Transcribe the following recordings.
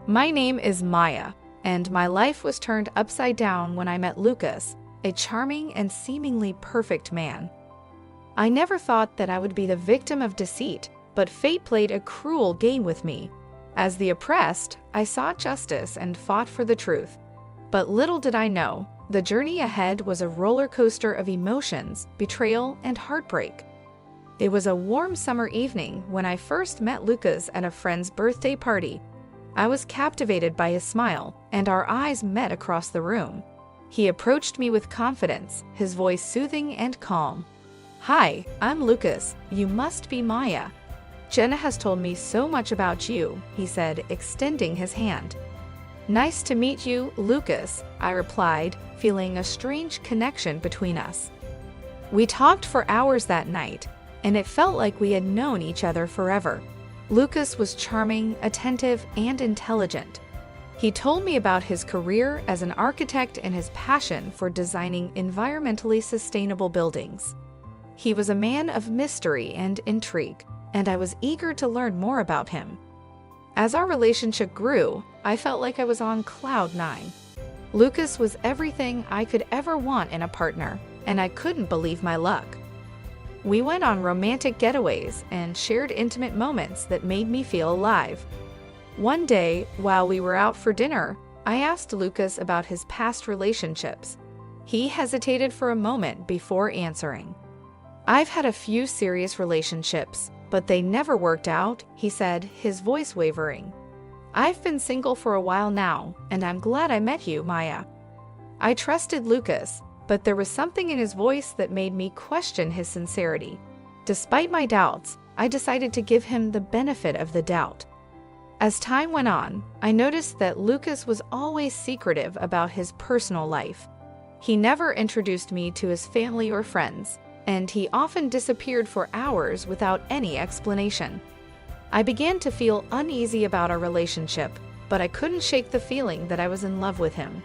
My name is Maya, and my life was turned upside down when I met Lucas, a charming and seemingly perfect man. I never thought that I would be the victim of deceit, but fate played a cruel game with me. As the oppressed, I sought justice and fought for the truth. But little did I know, the journey ahead was a roller coaster of emotions, betrayal, and heartbreak. It was a warm summer evening when I first met Lucas at a friend's birthday party. I was captivated by his smile, and our eyes met across the room. He approached me with confidence, his voice soothing and calm. "Hi, I'm Lucas. You must be Maya. Jenna has told me so much about you," he said, extending his hand. "Nice to meet you, Lucas," I replied, feeling a strange connection between us. We talked for hours that night, and it felt like we had known each other forever. Lucas was charming, attentive, and intelligent. He told me about his career as an architect and his passion for designing environmentally sustainable buildings. He was a man of mystery and intrigue, and I was eager to learn more about him. As our relationship grew, I felt like I was on cloud nine. Lucas was everything I could ever want in a partner, and I couldn't believe my luck. We went on romantic getaways and shared intimate moments that made me feel alive. One day, while we were out for dinner, I asked Lucas about his past relationships. He hesitated for a moment before answering. "I've had a few serious relationships, but they never worked out," he said, his voice wavering. "I've been single for a while now, and I'm glad I met you, Maya." I trusted Lucas, but there was something in his voice that made me question his sincerity. Despite my doubts, I decided to give him the benefit of the doubt. As time went on, I noticed that Lucas was always secretive about his personal life. He never introduced me to his family or friends, and he often disappeared for hours without any explanation. I began to feel uneasy about our relationship, but I couldn't shake the feeling that I was in love with him.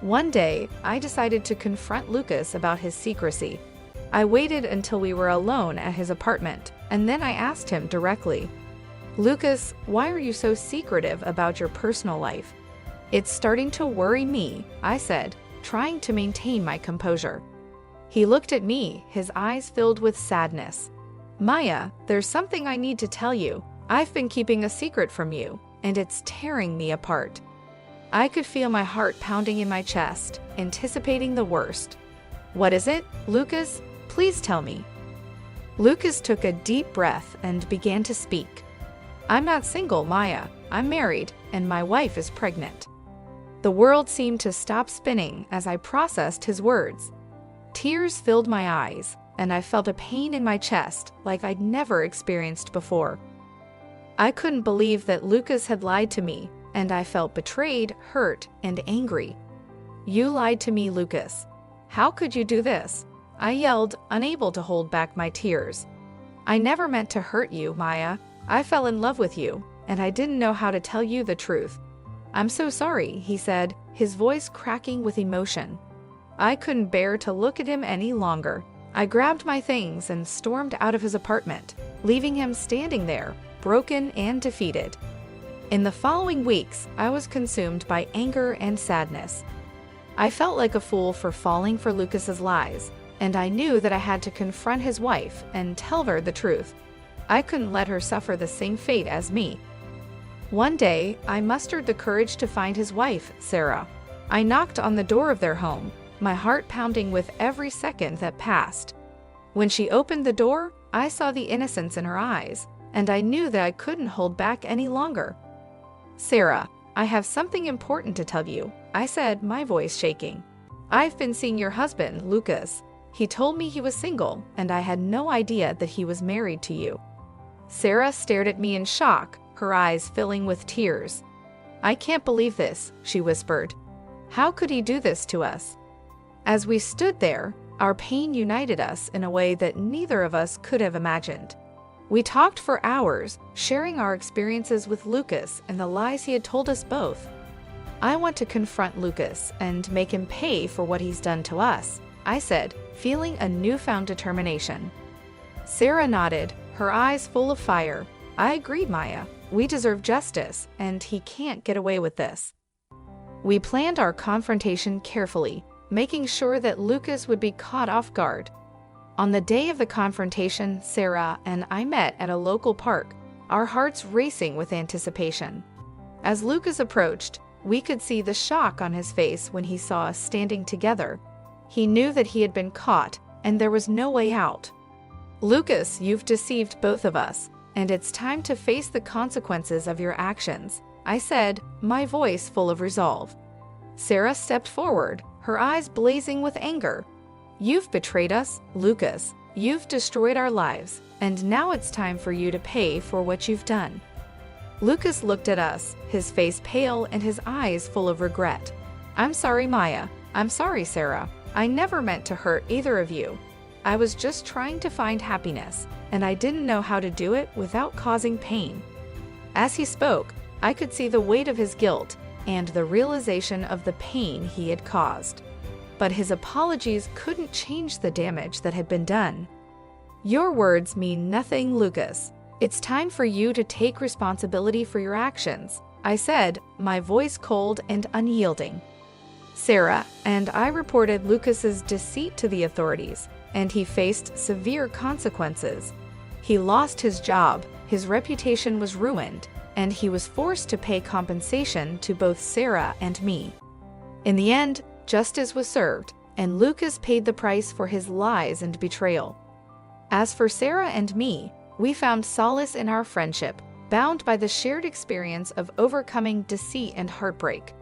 One day, I decided to confront Lucas about his secrecy. I waited until we were alone at his apartment, and then I asked him directly, "Lucas, why are you so secretive about your personal life?" "It's starting to worry me," I said, trying to maintain my composure. He looked at me, his eyes filled with sadness. "Maya, there's something I need to tell you. I've been keeping a secret from you, and it's tearing me apart." I could feel my heart pounding in my chest, anticipating the worst. "What is it, Lucas? Please tell me." Lucas took a deep breath and began to speak. "I'm not single, Maya. I'm married, and my wife is pregnant." The world seemed to stop spinning as I processed his words. Tears filled my eyes, and I felt a pain in my chest like I'd never experienced before. I couldn't believe that Lucas had lied to me, and I felt betrayed, hurt, and angry. "You lied to me, Lucas. How could you do this?" I yelled, unable to hold back my tears. "I never meant to hurt you, Maya. I fell in love with you, and I didn't know how to tell you the truth." "I'm so sorry," he said, his voice cracking with emotion. I couldn't bear to look at him any longer. I grabbed my things and stormed out of his apartment, leaving him standing there, broken and defeated. In the following weeks, I was consumed by anger and sadness. I felt like a fool for falling for Lucas's lies, and I knew that I had to confront his wife and tell her the truth. I couldn't let her suffer the same fate as me. One day, I mustered the courage to find his wife, Sarah. I knocked on the door of their home, my heart pounding with every second that passed. When she opened the door, I saw the innocence in her eyes, and I knew that I couldn't hold back any longer. "Sarah, I have something important to tell you," I said, my voice shaking. "I've been seeing your husband, Lucas. He told me he was single, and I had no idea that he was married to you." Sarah stared at me in shock, her eyes filling with tears. "I can't believe this," she whispered. "How could he do this to us?" As we stood there, our pain united us in a way that neither of us could have imagined. We talked for hours, sharing our experiences with Lucas and the lies he had told us both. "I want to confront Lucas and make him pay for what he's done to us," I said, feeling a newfound determination. Sarah nodded, her eyes full of fire. "I agree, Maya. We deserve justice, and he can't get away with this. We planned our confrontation carefully, making sure that Lucas would be caught off guard. On the day of the confrontation, Sarah and I met at a local park, our hearts racing with anticipation. As Lucas approached, we could see the shock on his face when he saw us standing together. He knew that he had been caught, and there was no way out. "Lucas, you've deceived both of us, and it's time to face the consequences of your actions," I said, my voice full of resolve. Sarah stepped forward, her eyes blazing with anger. "You've betrayed us, Lucas. You've destroyed our lives, and now it's time for you to pay for what you've done." Lucas looked at us, his face pale and his eyes full of regret. "I'm sorry, Maya. I'm sorry, Sarah. I never meant to hurt either of you. I was just trying to find happiness, and I didn't know how to do it without causing pain." As he spoke, I could see the weight of his guilt and the realization of the pain he had caused. But his apologies couldn't change the damage that had been done. "Your words mean nothing, Lucas. It's time for you to take responsibility for your actions," I said, my voice cold and unyielding. Sarah and I reported Lucas's deceit to the authorities, and he faced severe consequences. He lost his job, his reputation was ruined, and he was forced to pay compensation to both Sarah and me. In the end, justice was served, and Lucas paid the price for his lies and betrayal. As for Sarah and me, we found solace in our friendship, bound by the shared experience of overcoming deceit and heartbreak.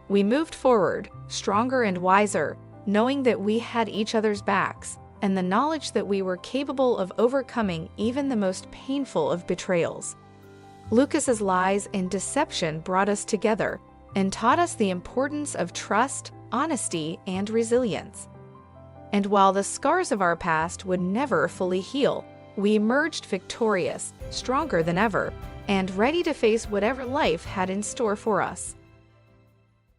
We moved forward, stronger and wiser, knowing that we had each other's backs, and the knowledge that we were capable of overcoming even the most painful of betrayals. Lucas's lies and deception brought us together and taught us the importance of trust, honesty, and resilience. And while the scars of our past would never fully heal, we emerged victorious, stronger than ever, and ready to face whatever life had in store for us.